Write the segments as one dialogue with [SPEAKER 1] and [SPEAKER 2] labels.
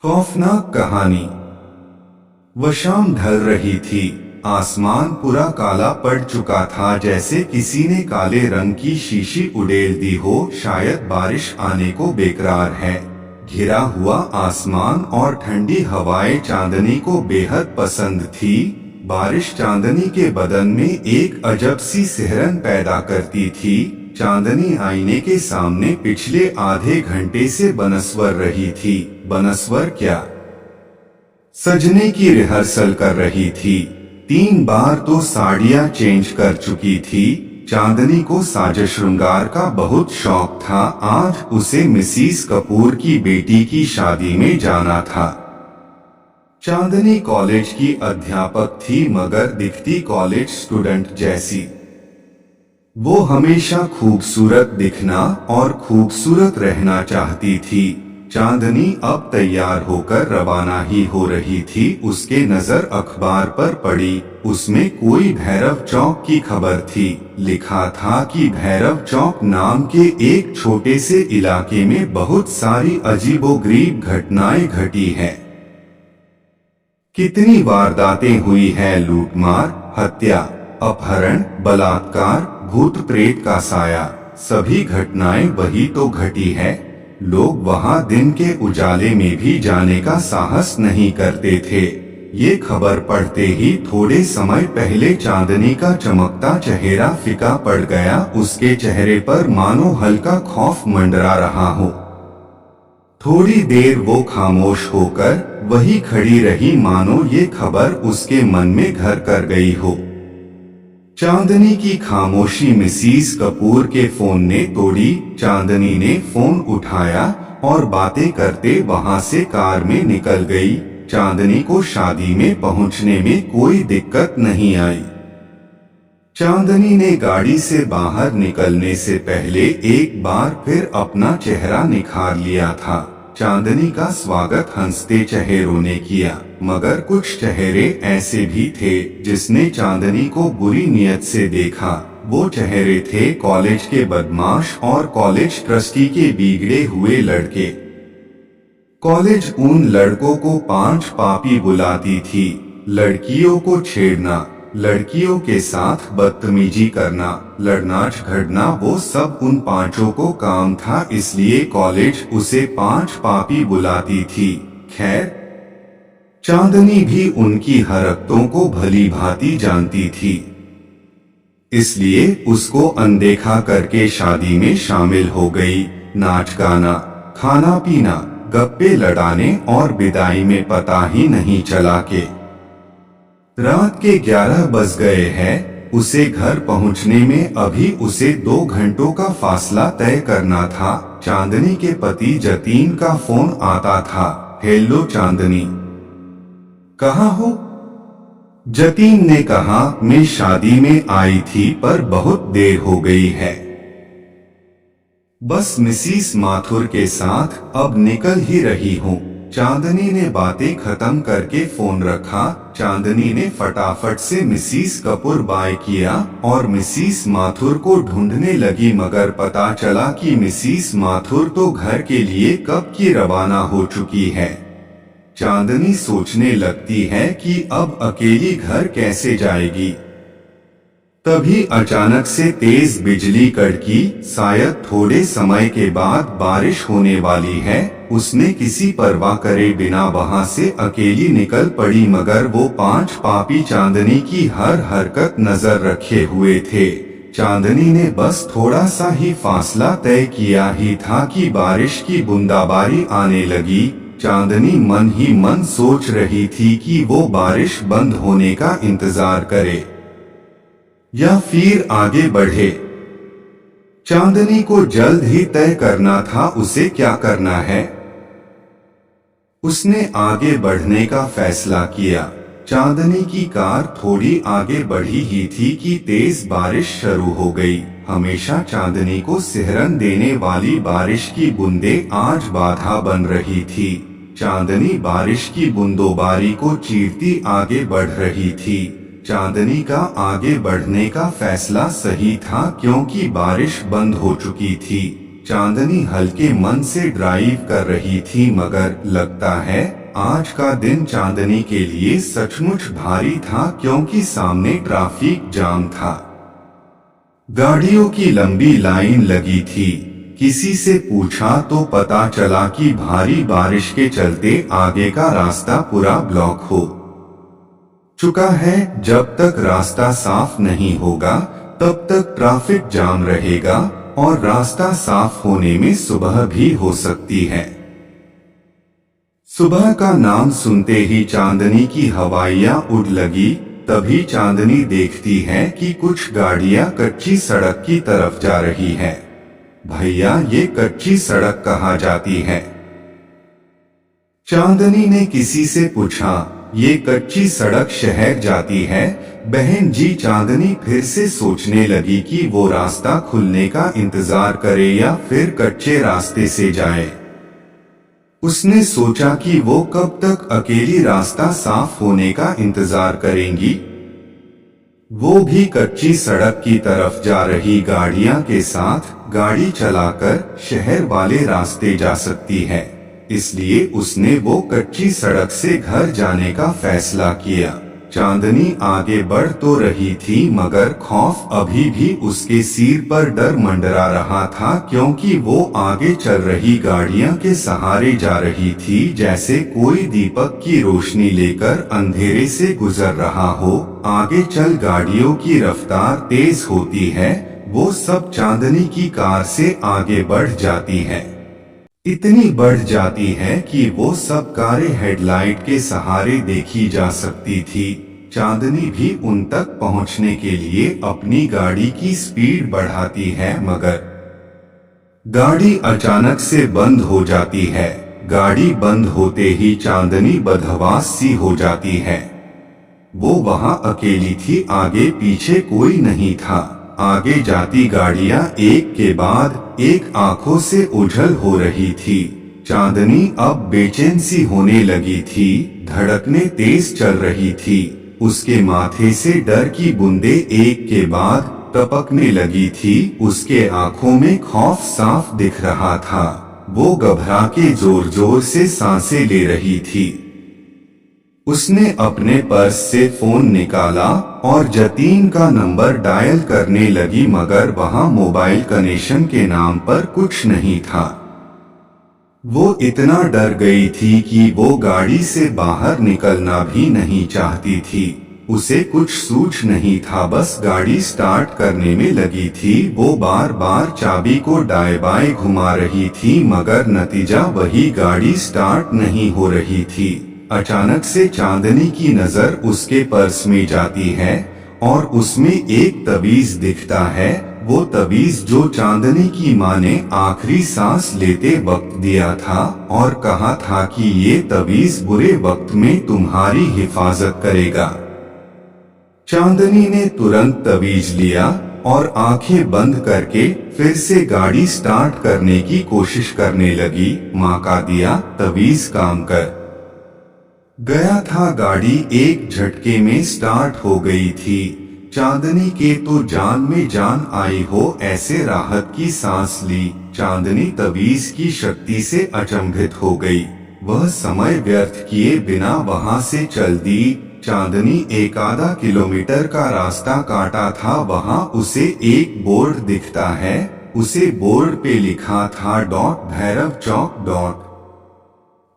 [SPEAKER 1] खौफनाक कहानी। वह शाम ढल रही थी। आसमान पूरा काला पड़ चुका था, जैसे किसी ने काले रंग की शीशी उड़ेल दी हो। शायद बारिश आने को बेकरार है। घिरा हुआ आसमान और ठंडी हवाएं चांदनी को बेहद पसंद थी। बारिश चांदनी के बदन में एक अजब सी सिहरन पैदा करती थी। चांदनी आईने के सामने पिछले आधे घंटे से बनस्वर रही थी। बनस्वर क्या, सजने की रिहर्सल कर रही थी। 3 बार तो साड़ियां चेंज कर चुकी थी। चांदनी को साज श्रृंगार का बहुत शौक था। आज उसे मिसिस कपूर की बेटी की शादी में जाना था। चांदनी कॉलेज की अध्यापक थी, मगर दिखती कॉलेज स्टूडेंट जैसी। वो हमेशा खूबसूरत दिखना और खूबसूरत रहना चाहती थी। चांदनी अब तैयार होकर रवाना ही हो रही थी। उसके नजर अखबार पर पड़ी। उसमें कोई भैरव चौक की खबर थी। लिखा था कि भैरव चौक नाम के एक छोटे से इलाके में बहुत सारी अजीबोगरीब घटनाएं घटी हैं। कितनी वारदातें हुई हैं, लूटमार, हत्या, अपहरण, बलात्कार, भूत प्रेत का साया। सभी घटनाएं वही तो घटी है। लोग वहां दिन के उजाले में भी जाने का साहस नहीं करते थे। ये खबर पढ़ते ही थोड़े समय पहले चांदनी का चमकता चेहरा फीका पड़ गया। उसके चेहरे पर मानो हल्का खौफ मंडरा रहा हो। थोड़ी देर वो खामोश होकर वही खड़ी रही, मानो ये खबर उसके मन में घर कर गई हो। चांदनी की खामोशी मिसिस कपूर के फोन ने तोड़ी। चांदनी ने फोन उठाया और बातें करते वहां से कार में निकल गई। चांदनी को शादी में पहुंचने में कोई दिक्कत नहीं आई। चांदनी ने गाड़ी से बाहर निकलने से पहले एक बार फिर अपना चेहरा निखार लिया था। चांदनी का स्वागत हंसते चेहरों ने किया, मगर कुछ चेहरे ऐसे भी थे जिसने चांदनी को बुरी नियत से देखा। वो चेहरे थे कॉलेज के बदमाश और कॉलेज ट्रस्टी के बिगड़े हुए लड़के। कॉलेज उन लड़कों को 5 पापी बुलाती थी। लड़कियों को छेड़ना, लड़कियों के साथ बदतमीजी करना, लड़ना झगड़ना, वो सब उन 5 को काम था। इसलिए कॉलेज उसे 5 पापी बुलाती थी। खैर, चांदनी भी उनकी हरकतों को भली भांति जानती थी, इसलिए उसको अनदेखा करके शादी में शामिल हो गई। नाच गाना, खाना पीना, गप्पे लड़ाने और विदाई में पता ही नहीं चला के रात के 11 बज गए हैं। उसे घर पहुंचने में अभी उसे 2 घंटों का फासला तय करना था। चांदनी के पति जतीन का फोन आता था। हेलो चांदनी, कहाँ हो? जतीन ने कहा, मैं शादी में आई थी पर बहुत देर हो गई है। बस मिसिस माथुर के साथ अब निकल ही रही हूँ। चांदनी ने बातें खत्म करके फोन रखा। चांदनी ने फटाफट से मिसिस कपूर बाय किया और मिसिस माथुर को ढूंढने लगी, मगर पता चला कि मिसिस माथुर तो घर के लिए कब की रवाना हो चुकी है। चांदनी सोचने लगती है कि अब अकेली घर कैसे जाएगी। तभी अचानक से तेज बिजली कड़की। शायद थोड़े समय के बाद बारिश होने वाली है। उसने किसी परवाह करे बिना वहां से अकेली निकल पड़ी, मगर वो 5 पापी चांदनी की हर हरकत नजर रखे हुए थे। चांदनी ने बस थोड़ा सा ही फासला तय किया ही था कि बारिश की बूंदाबांदी आने लगी। चांदनी मन ही मन सोच रही थी कि वो बारिश बंद होने का इंतजार करे या फिर आगे बढ़े। चांदनी को जल्द ही तय करना था उसे क्या करना है। उसने आगे बढ़ने का फैसला किया। चांदनी की कार थोड़ी आगे बढ़ी ही थी कि तेज बारिश शुरू हो गई। हमेशा चांदनी को सिहरन देने वाली बारिश की बूंदें आज बाधा बन रही थी। चांदनी बारिश की बूंदोबारी को चीरती आगे बढ़ रही थी। चांदनी का आगे बढ़ने का फैसला सही था, क्योंकि बारिश बंद हो चुकी थी। चांदनी हल्के मन से ड्राइव कर रही थी, मगर लगता है आज का दिन चांदनी के लिए सचमुच भारी था, क्योंकि सामने ट्रैफिक जाम था। गाड़ियों की लंबी लाइन लगी थी। किसी से पूछा तो पता चला कि भारी बारिश के चलते आगे का रास्ता पूरा ब्लॉक हो चुका है। जब तक रास्ता साफ नहीं होगा तब तक ट्रैफिक जाम रहेगा, और रास्ता साफ होने में सुबह भी हो सकती है। सुबह का नाम सुनते ही चांदनी की हवाइयां उड़ लगी। तभी चांदनी देखती है कि कुछ गाड़ियां कच्ची सड़क की तरफ जा रही है। भैया, ये कच्ची सड़क कहाँ जाती है? चांदनी ने किसी से पूछा। ये कच्ची सड़क शहर जाती है बहन जी। चांदनी फिर से सोचने लगी कि वो रास्ता खुलने का इंतजार करे या फिर कच्चे रास्ते से जाए। उसने सोचा कि वो कब तक अकेली रास्ता साफ होने का इंतजार करेंगी। वो भी कच्ची सड़क की तरफ जा रही गाड़ियां के साथ गाड़ी चलाकर शहर वाले रास्ते जा सकती है, इसलिए उसने वो कच्ची सड़क से घर जाने का फैसला किया। चांदनी आगे बढ़ तो रही थी, मगर खौफ अभी भी उसके सिर पर डर मंडरा रहा था, क्योंकि वो आगे चल रही गाड़ियां के सहारे जा रही थी, जैसे कोई दीपक की रोशनी लेकर अंधेरे से गुजर रहा हो। आगे चल गाड़ियों की रफ्तार तेज होती है, वो सब चांदनी की कार से आगे बढ़ जाती है। इतनी बढ़ जाती है कि वो सब कारें हेडलाइट के सहारे देखी जा सकती थी। चांदनी भी उन तक पहुंचने के लिए अपनी गाड़ी की स्पीड बढ़ाती है, मगर गाड़ी अचानक से बंद हो जाती है। गाड़ी बंद होते ही चांदनी बदहवास सी हो जाती है। वो वहां अकेली थी, आगे पीछे कोई नहीं था। आगे जाती गाड़ियां एक के बाद एक आंखों से ओझल हो रही थी। चांदनी अब बेचैन सी होने लगी थी, धड़कनें तेज चल रही थी। उसके माथे से डर की बूंदें एक के बाद टपकने लगी थी। उसके आंखों में खौफ साफ दिख रहा था। वो घबरा के जोर जोर से सांसें ले रही थी। उसने अपने पर्स से फोन निकाला और जतीन का नंबर डायल करने लगी, मगर वहां मोबाइल कनेक्शन के नाम पर कुछ नहीं था। वो इतना डर गई थी कि वो गाड़ी से बाहर निकलना भी नहीं चाहती थी। उसे कुछ सूझ नहीं था, बस गाड़ी स्टार्ट करने में लगी थी। वो बार बार चाबी को दाएं बाएं घुमा रही थी, मगर नतीजा वही, गाड़ी स्टार्ट नहीं हो रही थी। अचानक से चांदनी की नजर उसके पर्स में जाती है और उसमें एक तवीज दिखता है। वो तवीज जो चांदनी की माँ ने आखिरी सांस लेते वक्त दिया था और कहा था कि ये तवीज बुरे वक्त में तुम्हारी हिफाजत करेगा। चांदनी ने तुरंत तवीज लिया और आंखें बंद करके फिर से गाड़ी स्टार्ट करने की कोशिश करने लगी। माँ का दिया तवीज काम कर गया था। गाड़ी एक झटके में स्टार्ट हो गई थी। चांदनी के तो जान में जान आई हो ऐसे राहत की सांस ली। चांदनी तवीज की शक्ति से अचंभित हो गई। वह समय व्यर्थ किए बिना वहां से चल दी। चांदनी एक आधा किलोमीटर का रास्ता काटा था। वहां उसे एक बोर्ड दिखता है। उसे बोर्ड पे लिखा था भैरव चौक।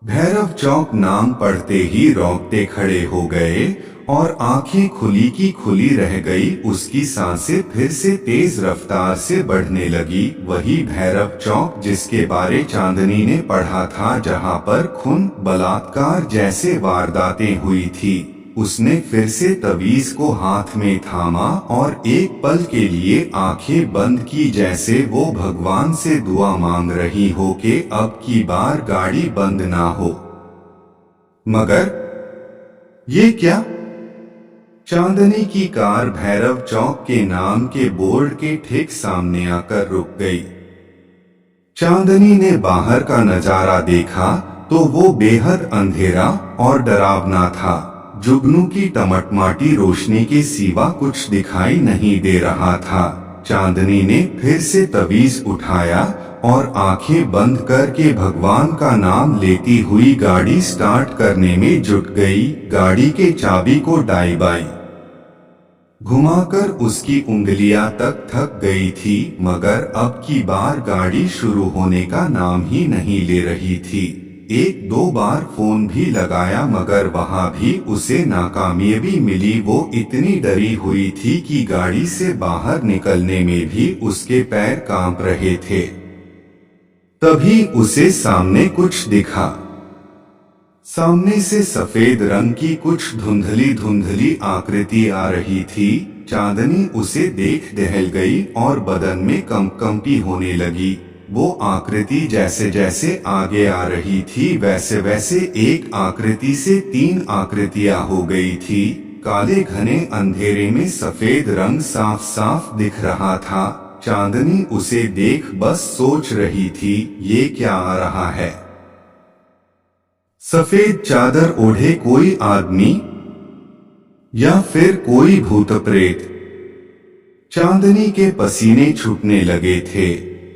[SPEAKER 1] भैरव चौक नाम पढ़ते ही रोंगटे खड़े हो गए और आंखें खुली की खुली रह गई। उसकी सांसें फिर से तेज रफ्तार से बढ़ने लगी। वही भैरव चौक जिसके बारे चांदनी ने पढ़ा था, जहां पर खून, बलात्कार जैसे वारदातें हुई थी। उसने फिर से तवीज को हाथ में थामा और एक पल के लिए आंखें बंद की, जैसे वो भगवान से दुआ मांग रही हो कि अब की बार गाड़ी बंद ना हो। मगर ये क्या? चांदनी की कार भैरव चौक के नाम के बोर्ड के ठीक सामने आकर रुक गई। चांदनी ने बाहर का नजारा देखा तो वो बेहद अंधेरा और डरावना था। जुगनू की टमटमाटी रोशनी के सिवा कुछ दिखाई नहीं दे रहा था। चांदनी ने फिर से तवीज उठाया और आंखें बंद करके भगवान का नाम लेती हुई गाड़ी स्टार्ट करने में जुट गई। गाड़ी के चाबी को दाई बाई घुमाकर उसकी उंगलियां तक थक गई थी, मगर अब की बार गाड़ी शुरू होने का नाम ही नहीं ले रही थी। एक दो बार फोन भी लगाया मगर वहां भी उसे नाकामयाबी मिली। वो इतनी डरी हुई थी कि गाड़ी से बाहर निकलने में भी उसके पैर कांप रहे थे। तभी उसे सामने कुछ दिखा। सामने से सफेद रंग की कुछ धुंधली धुंधली आकृति आ रही थी। चांदनी उसे देख दहल गई और बदन में कंपकंपी होने लगी। वो आकृति जैसे जैसे आगे आ रही थी वैसे वैसे एक आकृति से 3 आकृतियां हो गई थी। काले घने अंधेरे में सफेद रंग साफ साफ दिख रहा था। चांदनी उसे देख बस सोच रही थी, ये क्या आ रहा है। सफेद चादर ओढ़े कोई आदमी या फिर कोई भूत प्रेत। चांदनी के पसीने छूटने लगे थे।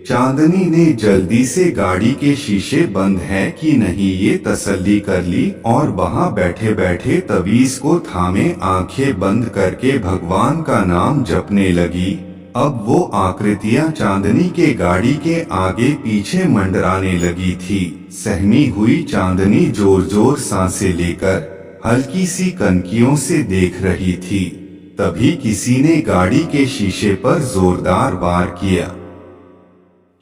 [SPEAKER 1] चांदनी ने जल्दी से गाड़ी के शीशे बंद है कि नहीं ये तसल्ली कर ली और वहां बैठे बैठे तवीज को थामे आंखें बंद करके भगवान का नाम जपने लगी। अब वो आकृतियां चांदनी के गाड़ी के आगे पीछे मंडराने लगी थी। सहमी हुई चांदनी जोर जोर सांसें लेकर हल्की सी कनकियों से देख रही थी। तभी किसी ने गाड़ी के शीशे पर जोरदार वार किया।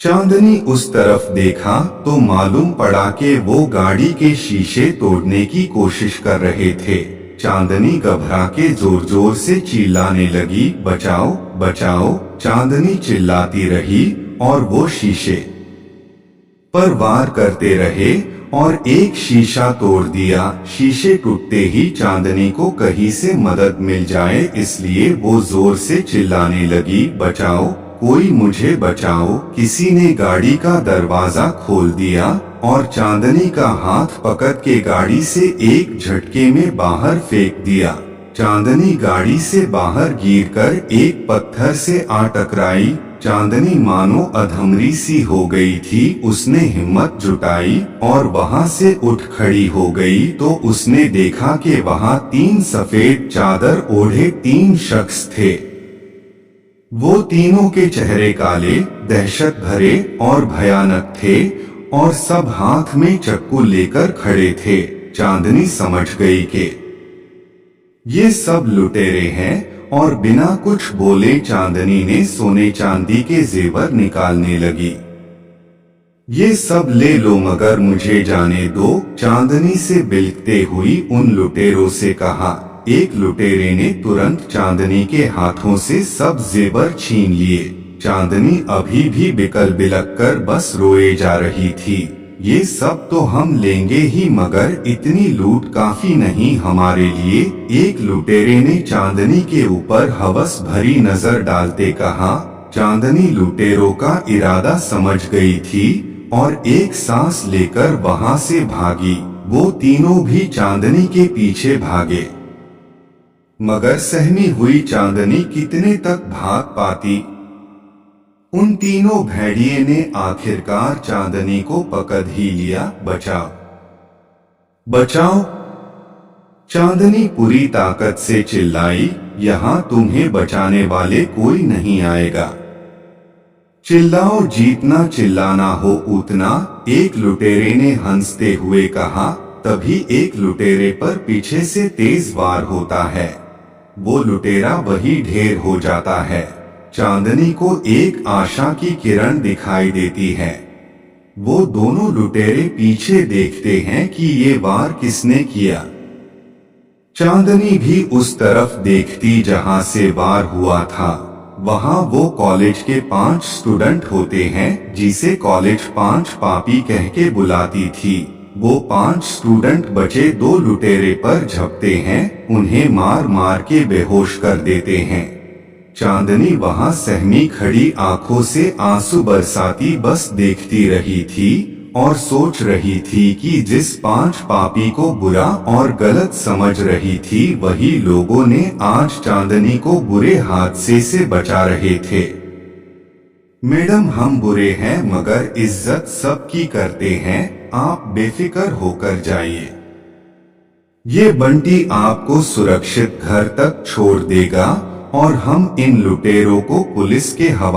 [SPEAKER 1] चांदनी उस तरफ देखा तो मालूम पड़ा कि वो गाड़ी के शीशे तोड़ने की कोशिश कर रहे थे। चांदनी घबरा के जोर जोर से चिल्लाने लगी, बचाओ बचाओ। चांदनी चिल्लाती रही और वो शीशे पर वार करते रहे और एक शीशा तोड़ दिया। शीशे टूटते ही चांदनी को कहीं से मदद मिल जाए इसलिए वो जोर से चिल्लाने लगी, बचाओ कोई मुझे बचाओ। किसी ने गाड़ी का दरवाजा खोल दिया और चांदनी का हाथ पकड़ के गाड़ी से एक झटके में बाहर फेंक दिया। चांदनी गाड़ी से बाहर गिरकर एक पत्थर से आ टकराई। चांदनी मानो अधमरी सी हो गई थी। उसने हिम्मत जुटाई और वहां से उठ खड़ी हो गई तो उसने देखा कि वहां 3 सफेद चादर ओढ़े 3 शख्स थे। वो तीनों के चेहरे काले, दहशत भरे और भयानक थे और सब हाथ में चक्कू लेकर खड़े थे। चांदनी समझ गई कि ये सब लुटेरे हैं और बिना कुछ बोले चांदनी ने सोने चांदी के जेवर निकालने लगी। ये सब ले लो मगर मुझे जाने दो, चांदनी से बिलखते हुई उन लुटेरों से कहा। एक लुटेरे ने तुरंत चांदनी के हाथों से सब जेवर छीन लिए। चांदनी अभी भी बिकल बिलक कर बस रोए जा रही थी। ये सब तो हम लेंगे ही मगर इतनी लूट काफी नहीं हमारे लिए। एक लुटेरे ने चांदनी के ऊपर हवस भरी नजर डालते कहा। चांदनी लुटेरों का इरादा समझ गई थी और एक सांस लेकर वहां से भागी। वो तीनों भी चांदनी के पीछे भागे मगर सहमी हुई चांदनी कितने तक भाग पाती। उन तीनों भेड़िए ने आखिरकार चांदनी को पकड़ ही लिया। बचाओ बचाओ, चांदनी पूरी ताकत से चिल्लाई, यहाँ तुम्हें बचाने वाले कोई नहीं आएगा। चिल्लाओ जितना चिल्लाना हो उतना, एक लुटेरे ने हंसते हुए कहा। तभी एक लुटेरे पर पीछे से तेज वार होता है। वो लुटेरा वही ढेर हो जाता है। चांदनी को एक आशा की किरण दिखाई देती है। वो दोनों लुटेरे पीछे देखते हैं कि ये वार किसने किया। चांदनी भी उस तरफ देखती जहां से वार हुआ था। वहां वो कॉलेज के 5 स्टूडेंट होते हैं जिसे कॉलेज 5 पापी कह के बुलाती थी। वो 5 स्टूडेंट बचे 2 लुटेरे पर झपटे हैं, उन्हें मार मार के बेहोश कर देते हैं। चांदनी वहां सहमी खड़ी आंखों से आंसू बरसाती बस देखती रही थी और सोच रही थी कि जिस 5 पापी को बुरा और गलत समझ रही थी वही लोगों ने आज चांदनी को बुरे हादसे से बचा रहे थे। मैडम हम बुरे हैं मगर इज्जत सबकी करते हैं, आप बेफिक्र होकर जाइए। ये बंटी आपको सुरक्षित घर तक छोड़ देगा और हम इन लुटेरों को पुलिस के हवाले